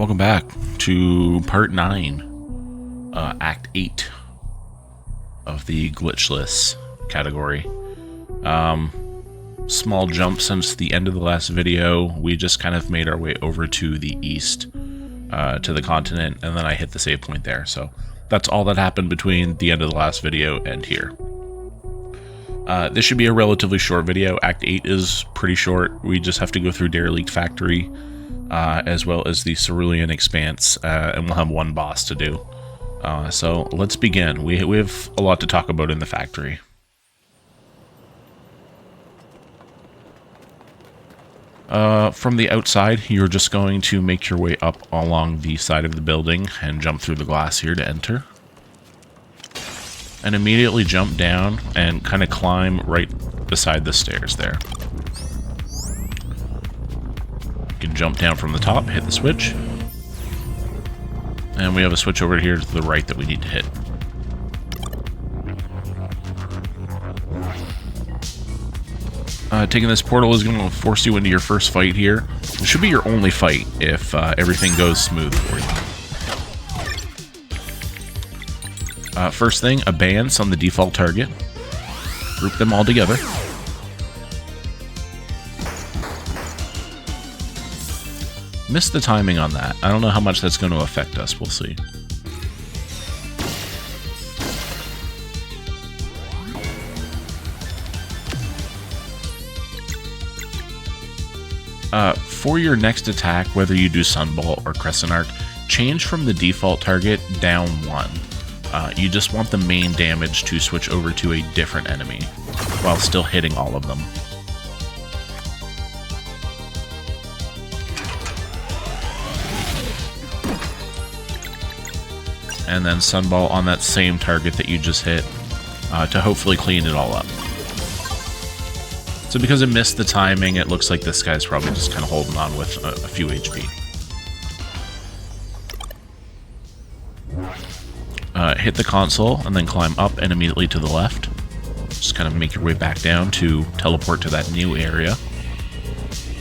Welcome back to Part 9, Act 8 of the Glitchless category. Small jump since the end of the last video. We just kind of made our way over to the east, to the continent, and then I hit the save point there. So that's all that happened between the end of the last video and here. This should be a relatively short video. Act 8 is pretty short. We just have to go through Derelict Factory, as well as the Cerulian Expanse, and we'll have one boss to do. So let's begin. We have a lot to talk about in the factory. From the outside, you're just going to make your way up along the side of the building and jump through the glass here to enter. And immediately jump down and kind of climb right beside the stairs there. You can jump down from the top, hit the switch. And we have a switch over here to the right that we need to hit. Taking this portal is going to force you into your first fight here. It should be your only fight if everything goes smooth for you. First thing, abeyance on the default target. Group them all together. Missed the timing on that. I don't know how much that's going to affect us. We'll see. For your next attack, whether you do Sunball or Crescent Arc, change from the default target down 1. You just want the main damage to switch over to a different enemy, while still hitting all of them. And then Sunball on that same target that you just hit, to hopefully clean it all up. So because it missed the timing, it looks like this guy's probably just kind of holding on with a few HP. Hit the console and then climb up and immediately to the left. Just kind of make your way back down to teleport to that new area.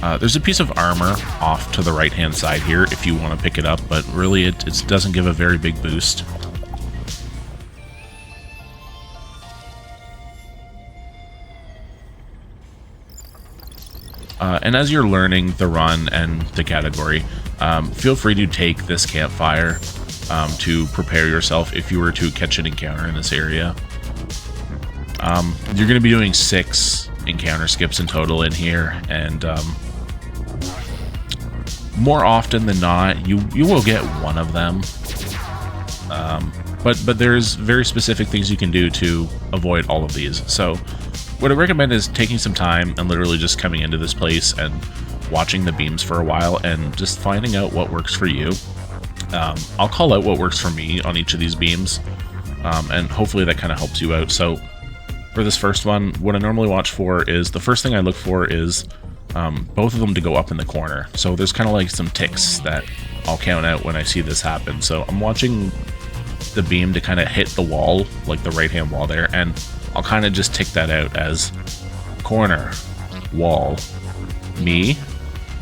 There's a piece of armor off to the right hand side here if you want to pick it up, but really it doesn't give a very big boost. And as you're learning the run and the category, feel free to take this campfire to prepare yourself if you were to catch an encounter in this area. You're going to be doing 6 encounter skips in total in here, and more often than not, you will get one of them. But there's very specific things you can do to avoid all of these. So what I recommend is taking some time and literally just coming into this place and watching the beams for a while and just finding out what works for you. I'll call out what works for me on each of these beams, and hopefully that kind of helps you out. So for this first one, what I normally watch for is, the first thing I look for is both of them to go up in the corner. So there's kind of like some ticks that I'll count out when I see this happen. So I'm watching the beam to kind of hit the wall, like the right hand wall there, and I'll kind of just tick that out as corner, wall, me,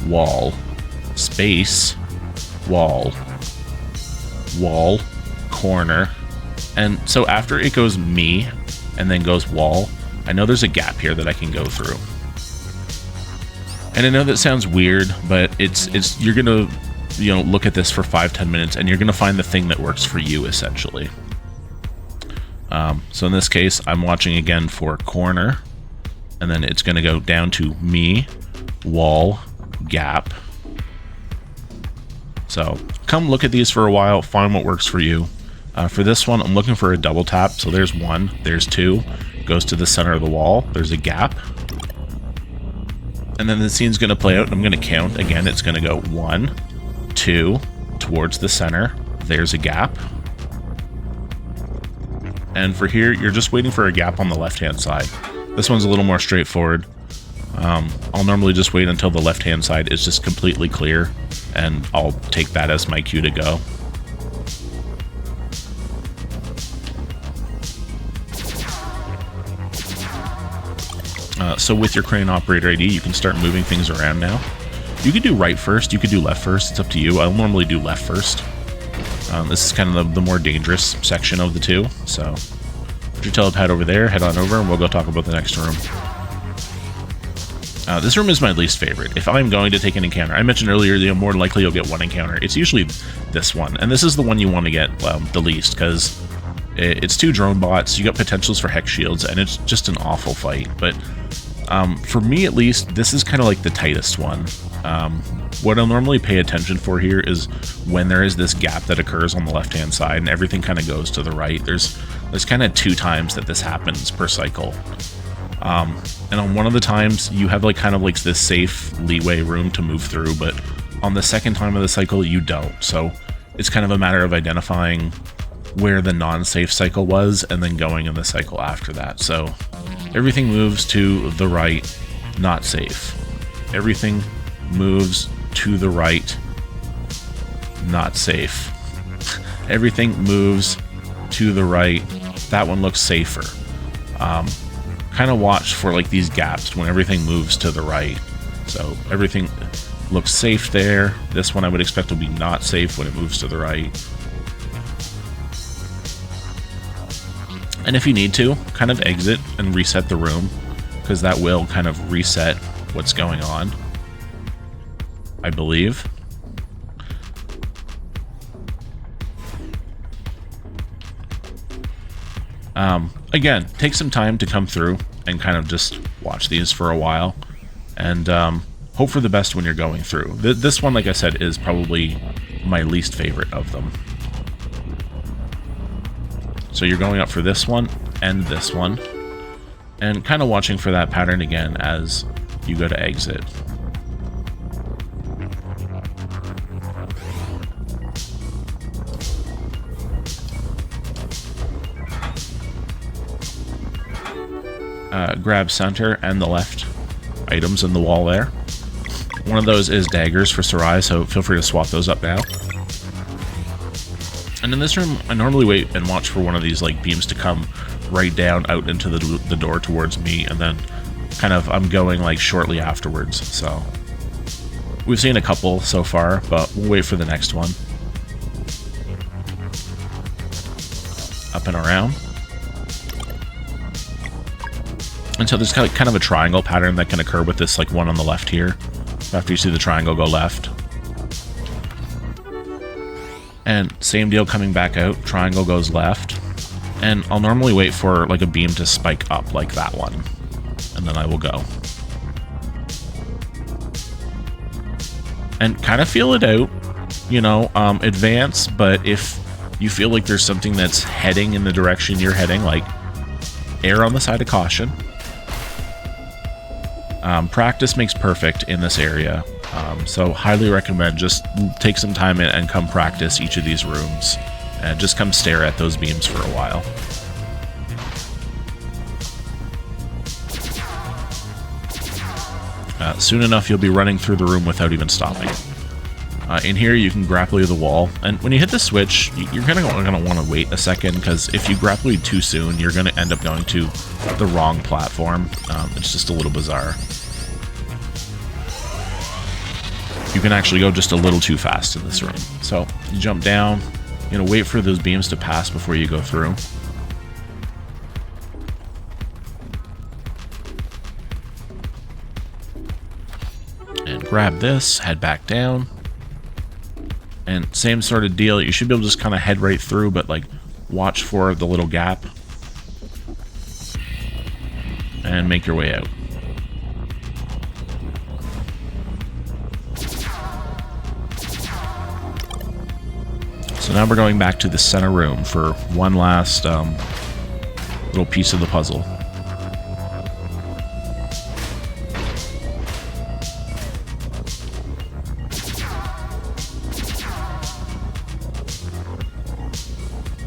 wall, space, wall, wall, corner. And so after it goes me and then goes wall, I know there's a gap here that I can go through. And I know that sounds weird, but it's you're gonna, look at this for 5-10 minutes and you're gonna find the thing that works for you, essentially. So in this case, I'm watching again for corner, and then it's gonna go down to me, wall, gap. So come look at these for a while, find what works for you. For this one, I'm looking for a double tap. So there's 1, there's 2, goes to the center of the wall, there's a gap. And then the scene's gonna play out, and I'm gonna count. Again, it's gonna go 1, 2, towards the center, there's a gap. And for here, you're just waiting for a gap on the left-hand side. This one's a little more straightforward. I'll normally just wait until the left-hand side is just completely clear, and I'll take that as my cue to go. So with your crane operator ID, you can start moving things around now. You could do right first, you could do left first, it's up to you. I'll normally do left first. This is kind of the more dangerous section of the two, so put your telepad over there, head on over, and we'll go talk about the next room. This room is my least favorite. If I'm going to take an encounter, I mentioned earlier, more likely you'll get one encounter. It's usually this one, and this is the one you want to get the least, because it's 2 drone bots, you got potentials for hex shields, and it's just an awful fight. But for me at least, this is kind of like the tightest one. What I'll normally pay attention for here is when there is this gap that occurs on the left-hand side and everything kind of goes to the right. There's kind of 2 times that this happens per cycle. And on one of the times, you have kind of this safe leeway room to move through, but on the second time of the cycle, you don't. So it's kind of a matter of identifying where the non-safe cycle was and then going in the cycle after that. So everything moves to the right, not safe. Everything moves to the right, not safe. Everything moves to the right. That one looks safer. Kind of watch for these gaps when everything moves to the right. So everything looks safe there. This one I would expect will be not safe when it moves to the right. And if you need to, kind of exit and reset the room, because that will kind of reset what's going on, I believe. Again, take some time to come through and kind of just watch these for a while, and hope for the best when you're going through. This one, like I said, is probably my least favorite of them. So you're going up for this one and this one, and kind of watching for that pattern again as you go to exit. Grab center and the left items in the wall there. One of those is daggers for Sarai, so feel free to swap those up now. And in this room, I normally wait and watch for one of these beams to come right down out into the door towards me, and then kind of I'm going shortly afterwards. So we've seen a couple so far, but we'll wait for the next one. Up and around. And so there's kind of a triangle pattern that can occur with this one on the left here. After you see the triangle go left. And same deal coming back out, triangle goes left. And I'll normally wait for a beam to spike up like that one. And then I will go. And kind of feel it out, advance, but if you feel like there's something that's heading in the direction you're heading, err on the side of caution. Practice makes perfect in this area, so highly recommend just take some time and come practice each of these rooms, and just come stare at those beams for a while. Soon enough, you'll be running through the room without even stopping. In here, you can grapple the wall, and when you hit the switch, you're going to want to wait a second, because if you grapple too soon, you're going to end up going to the wrong platform. It's just a little bizarre. You can actually go just a little too fast in this room. So you jump down, wait for those beams to pass before you go through. And grab this, head back down. And same sort of deal, you should be able to just kind of head right through, but watch for the little gap. And make your way out. So now we're going back to the center room for one last little piece of the puzzle.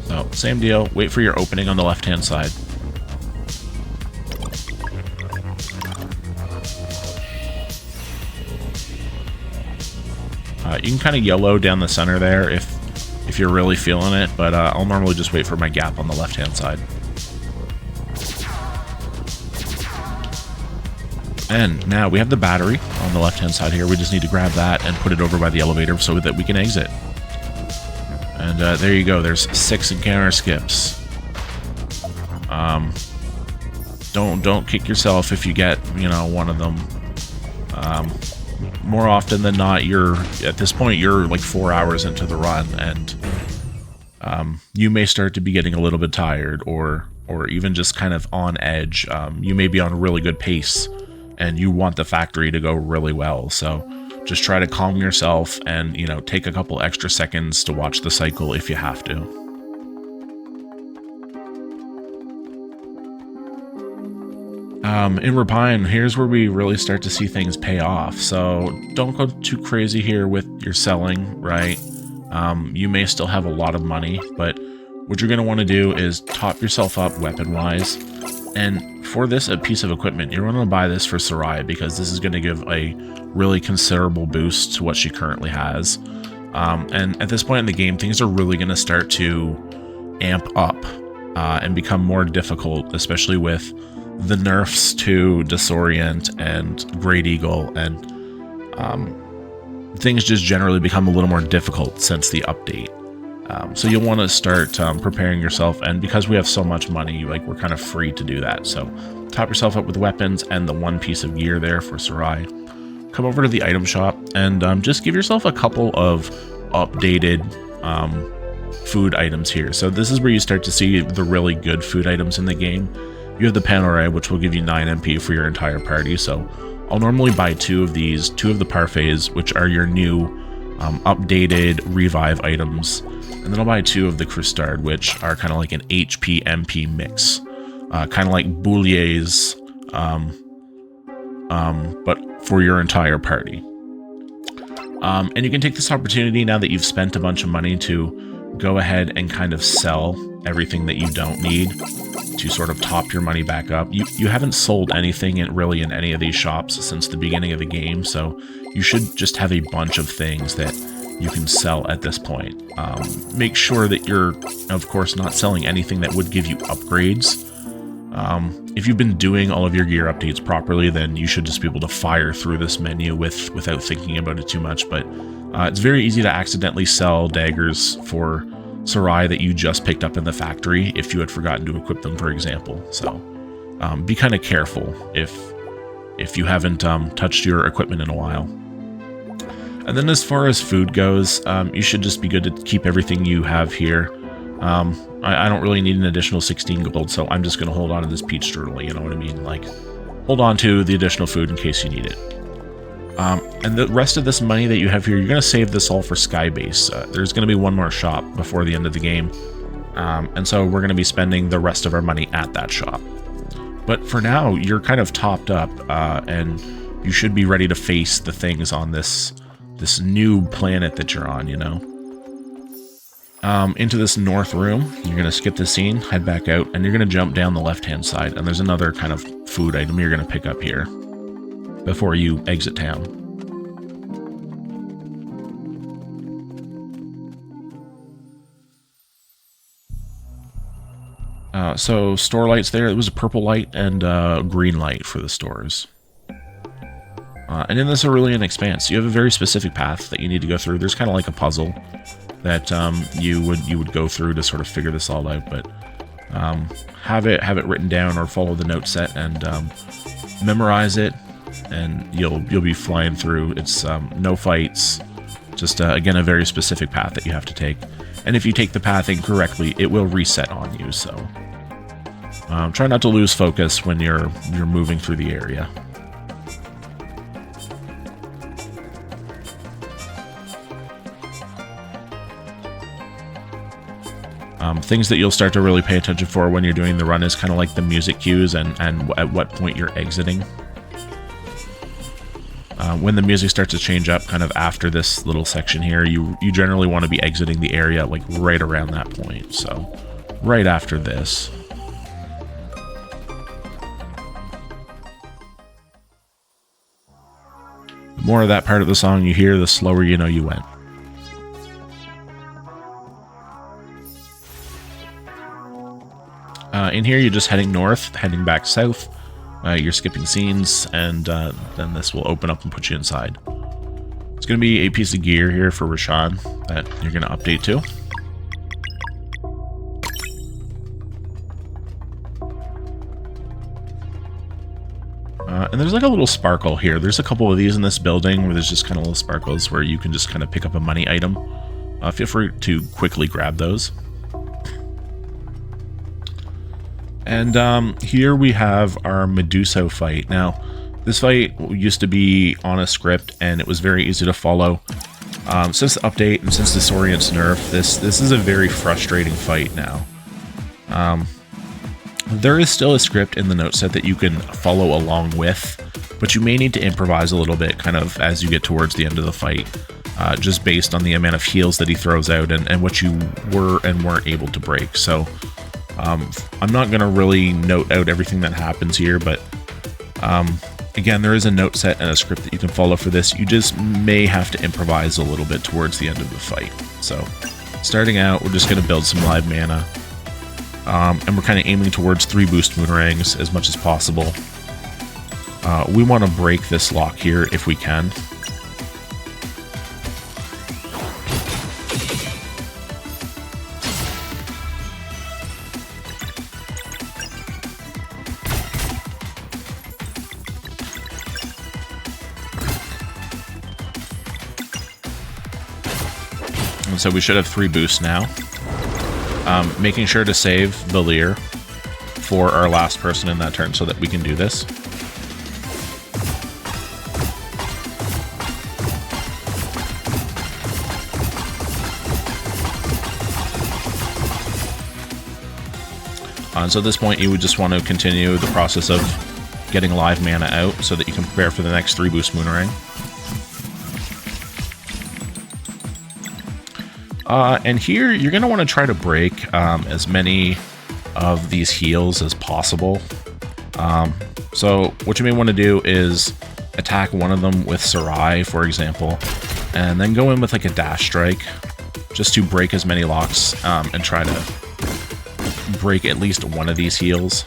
So, same deal, wait for your opening on the left-hand side. You can kind of yellow down the center there if you're really feeling it, but I'll normally just wait for my gap on the left-hand side. And now we have the battery on the left-hand side here. We just need to grab that and put it over by the elevator so that we can exit. And there you go. There's 6 encounter skips. Don't kick yourself if you get, you know, one of them. More often than not, at this point you're like 4 hours into the run, and you may start to be getting a little bit tired, or even just kind of on edge. You may be on a really good pace, and you want the factory to go really well. So just try to calm yourself, and you know, take a couple extra seconds to watch the cycle if you have to. In Repine, here's where we really start to see things pay off. So don't go too crazy here with your selling, right? You may still have a lot of money, but what you're going to want to do is top yourself up weapon-wise. And for this piece of equipment, you're going to buy this for Sarai, because this is going to give a really considerable boost to what she currently has. And at this point in the game, things are really going to start to amp up and become more difficult, especially with the nerfs to Disorient and Great Eagle, and things just generally become a little more difficult since the update. So you'll want to start preparing yourself, and because we have so much money, like, we're kind of free to do that. So top yourself up with weapons and the one piece of gear there for Sarai. Come over to the item shop and just give yourself a couple of updated food items here. So this is where you start to see the really good food items in the game. You have the Panerai, which will give you 9 MP for your entire party. So I'll normally buy 2 of these, 2 of the parfaits, which are your new updated revive items. And then I'll buy 2 of the Crustard, which are kind of like an HP MP mix. Kind of like Boulier's, but for your entire party. And you can take this opportunity, now that you've spent a bunch of money, to go ahead and kind of sell everything that you don't need, to sort of top your money back up. You haven't sold anything really in any of these shops since the beginning of the game, so you should just have a bunch of things that you can sell at this point. Make sure that you're, of course, not selling anything that would give you upgrades. If you've been doing all of your gear updates properly, then you should just be able to fire through this menu without thinking about it too much. But it's very easy to accidentally sell daggers for Sarai that you just picked up in the factory if you had forgotten to equip them, for example. So be kind of careful if you haven't touched your equipment in a while. And then as far as food goes, you should just be good to keep everything you have here. I don't really need an additional 16 gold, so I'm just going to hold on to this peach strudel, you know what I mean? Like, hold on to the additional food in case you need it. And the rest of this money that you have here, you're going to save this all for Skybase. There's going to be one more shop before the end of the game, and so we're going to be spending the rest of our money at that shop. But for now, you're kind of topped up, and you should be ready to face the things on this new planet that you're on, you know? Into this north room, you're going to skip the scene, head back out, and you're going to jump down the left-hand side, and there's another kind of food item you're going to pick up here before you exit town. So store lights there, it was a purple light and a green light for the stores. And in the Cerulian Expanse, you have a very specific path that you need to go through. There's kind of like a puzzle that you would go through to sort of figure this all out, but have it written down or follow the note set and memorize it, and you'll be flying through. It's no fights, just again a very specific path that you have to take. And if you take the path incorrectly, it will reset on you. So try not to lose focus when you're moving through the area. Things that you'll start to really pay attention for when you're doing the run is kind of like the music cues and at what point you're exiting. When the music starts to change up kind of after this little section here, you generally want to be exiting the area like right around that point. So right after this. The more of that part of the song you hear, the slower you know you went. In here, you're just heading north, heading back south. You're skipping scenes, and then this will open up and put you inside. It's going to be a piece of gear here for Rashawn that you're going to update to. And there's like a little sparkle here. There's a couple of these in this building where there's just kind of little sparkles where you can just kind of pick up a money item. Feel free to quickly grab those. And here we have our Medusa fight. Now, this fight used to be on a script and it was very easy to follow. Since the update and since Disorient's nerf, this is a very frustrating fight now. There is still a script in the note set that you can follow along with, but you may need to improvise a little bit kind of as you get towards the end of the fight, just based on the amount of heals that he throws out and what you were and weren't able to break. So I'm not going to really note out everything that happens here, but again, there is a note set and a script that you can follow for this. You just may have to improvise a little bit towards the end of the fight. So starting out, we're just going to build some live mana. And we're kind of aiming towards 3 boost Moonerangs as much as possible. We want to break this lock here if we can. And so we should have 3 boosts now. Making sure to save Valir for our last person in that turn so that we can do this. So at this point, you would just want to continue the process of getting live mana out so that you can prepare for the next 3 boost Moonerang. And here, you're going to want to try to break as many of these heals as possible. So what you may want to do is attack one of them with Sarai, for example, and then go in with like a dash strike just to break as many locks and try to break at least one of these heals.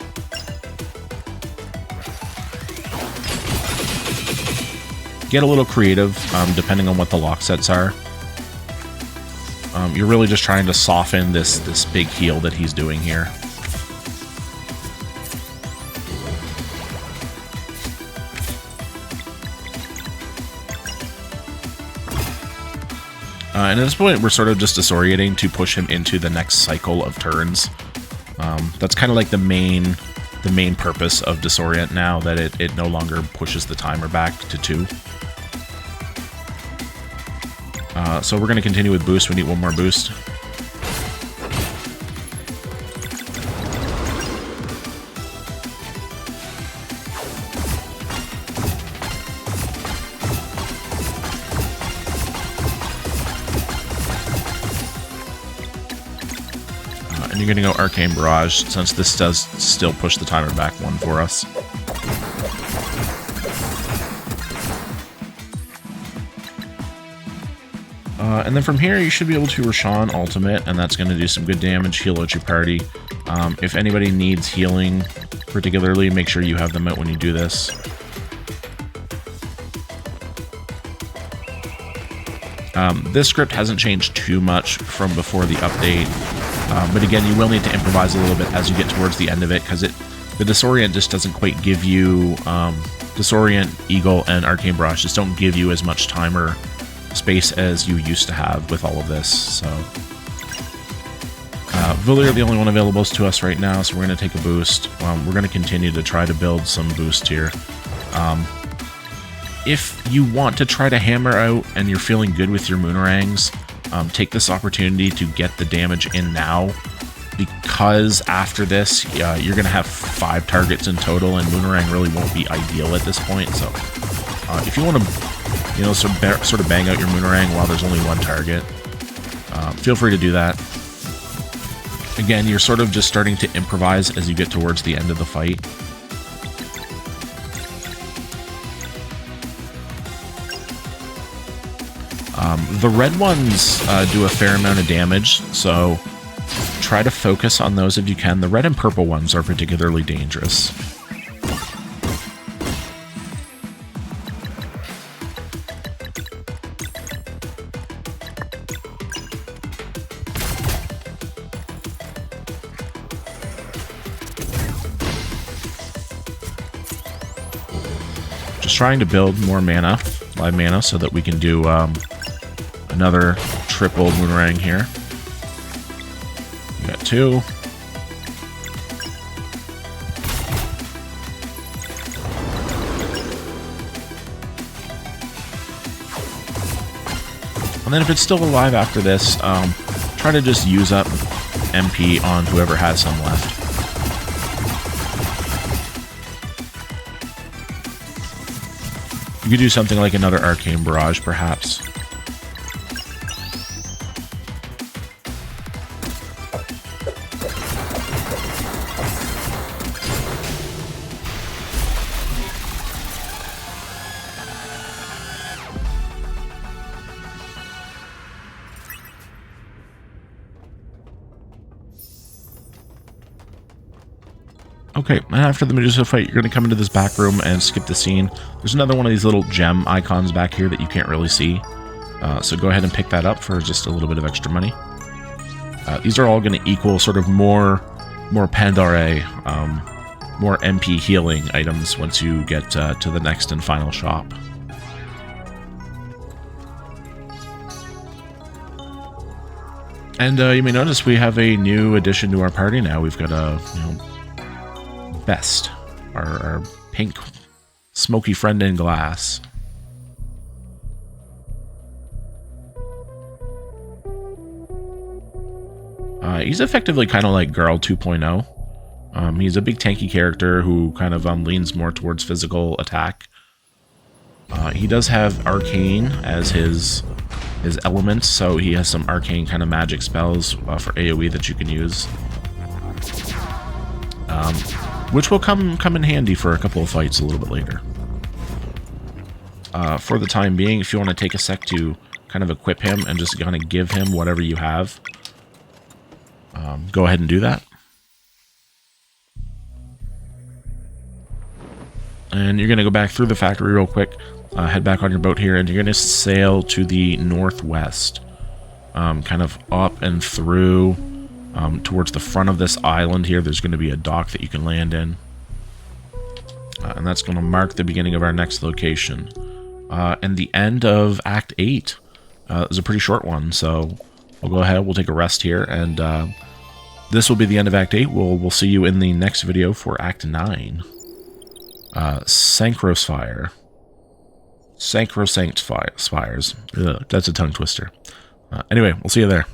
Get a little creative depending on what the lock sets are. You're really just trying to soften this big heal that he's doing here. And at this point, we're sort of just disorienting to push him into the next cycle of turns. That's kind of like the main purpose of Disorient now, that it no longer pushes the timer back to 2. So we're going to continue with boost. We need one more boost. And you're going to go Arcane Barrage, since this does still push the timer back 1 for us. And then from here, you should be able to Rashawn Ultimate, and that's going to do some good damage, heal out your party. If anybody needs healing, particularly, make sure you have them out when you do this. This script hasn't changed too much from before the update, but again, you will need to improvise a little bit as you get towards the end of it, because the Disorient just doesn't quite give you... Disorient, Eagle, and Arcane Barrage just don't give you as much timer space as you used to have with all of this. So Valir, the only one available to us right now, so we're going to take a boost. We're going to continue to try to build some boost here. If you want to try to hammer out and you're feeling good with your Moonerangs, take this opportunity to get the damage in now, because after this you're going to have 5 targets in total, and Moonerang really won't be ideal at this point. So if you want to sort of bang out your Moonerang while there's only 1 target, feel free to do that. Again, you're sort of just starting to improvise as you get towards the end of the fight. The red ones do a fair amount of damage, so try to focus on those if you can. The red and purple ones are particularly dangerous. was trying to build more mana, live mana, so that we can do another triple Moonrang here. We got 2. And then if it's still alive after this, try to just use up MP on whoever has some left. You could do something like another Arcane Barrage, perhaps. Okay, and after the Medusa fight, you're going to come into this back room and skip the scene. There's another one of these little gem icons back here that you can't really see. So go ahead and pick that up for just a little bit of extra money. These are all going to equal sort of more Pandare, more MP healing items once you get to the next and final shop. And you may notice we have a new addition to our party now. We've got a, Best, our pink smoky friend in glass. He's effectively kind of like Girl 2.0. He's a big tanky character who kind of leans more towards physical attack. He does have Arcane as his element, so he has some arcane kind of magic spells for AoE that you can use. Which will come in handy for a couple of fights a little bit later. For the time being, if you want to take a sec to kind of equip him and just kind of give him whatever you have, go ahead and do that. And you're going to go back through the factory real quick, head back on your boat here, and you're going to sail to the northwest, kind of up and through. Towards the front of this island here, there's going to be a dock that you can land in. And that's going to mark the beginning of our next location. And the end of Act 8 is a pretty short one, so we'll go ahead, we'll take a rest here, and this will be the end of Act 8. We'll see you in the next video for Act 9. Sancrospire. Sancrosanct Spires. Ugh, that's a tongue twister. Anyway, we'll see you there.